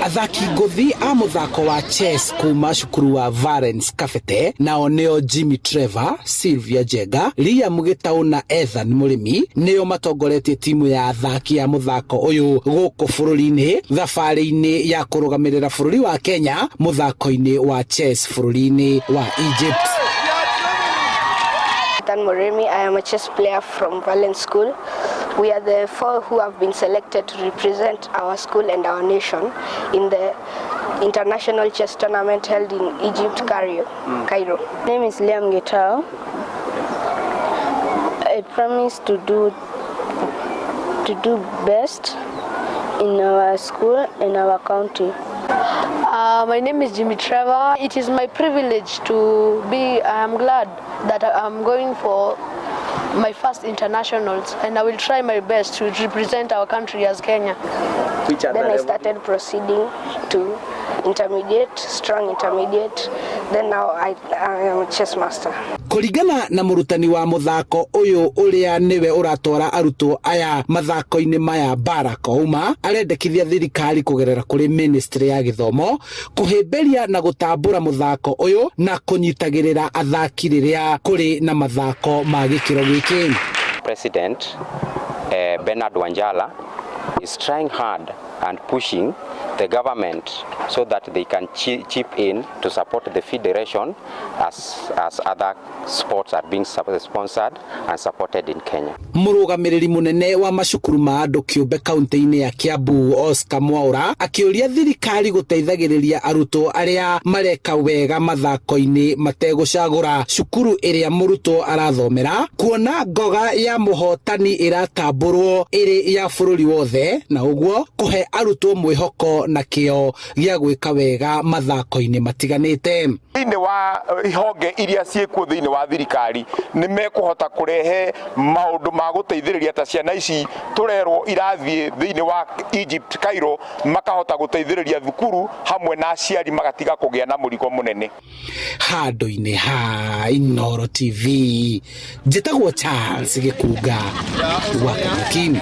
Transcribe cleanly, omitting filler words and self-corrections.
Athaki ngũthi a mũthako wa chess kuuma cukuru wa Valence Kabete nao nĩo Jimmy Trevor, Sylvia Jenga, Liam Gĩtaũ na Ethan Mũrĩmi nĩo matongoretie timu ya athaki ya mũthako ũyũ gũkũ bũrũri-inĩ thabarĩ-inĩ ya kũrũgamĩrĩra bũrũri wa Kenya mũthako-inĩ wa chess bũrũri-inĩ wa Egypt. Murimi. I am a chess player from Valence School. We are the 4 who have been selected to represent our school and our nation in the international chess tournament held in Egypt, Cairo. My name is Liam Gitao. I promise to do best in our school and our country. My name is Jimmy Trevor. It is my privilege to be, I am glad that I'm going for my first internationals and I will try my best to represent our country as Kenya. Then I started proceeding to intermediate, strong intermediate. Then now I am a chess master. Kũringana na mũrutani wa mũthako ũyũ ũrĩa nĩwe ũratwara arutwo aya mathako-inĩ maya Barack Ouma arendekithia thirikari kũgerera kũrĩ ministry ya gĩthomo kũhĩmbĩria na gũtambũra mũthako ũyũ na kũnyitagĩrĩra athaki rĩrĩa kũrĩ na mathako ma gĩkĩro gĩkĩ. President Bernard Wanjala is trying hard and pushing the government so that they can chip in to support the federation as other sports are being sponsored and supported in Kenya. Mũrũgamĩrĩri mũnene wa macukuru ma andũ kĩũmbe kaunti-inĩ ya Kiambu Oscar Mwaura akĩũria thirikari gũteithagĩrĩria arutwo arĩa mareka wega mathako-inĩ mategũcagũra cukuru ĩrĩa mũrutwo arathomera kuona ngoga ya mũhotani ĩratambũrwo ĩrĩ ya bũrũri wothe na ũguo kũhe arutwo mwĩhoko na kĩo gĩa gwĩka wega mathako-inĩ matiganĩte. Thĩinĩ wa ihonge iria ciĩkuo thĩinĩ wa thirikari nĩ mekũhota kũrehe maũndũ ma gũteithĩrĩria ta ciana ici tũrerwo irathiĩ thĩinĩ wa Egypt Cairo makahota gũteithĩrĩria thukuru hamwe na aciari magatiga kũgĩa na mũrigo mũnene. Handũ-inĩ ha Inooro TV njĩtagwo Charles Gĩkunga wa Kĩmũkini.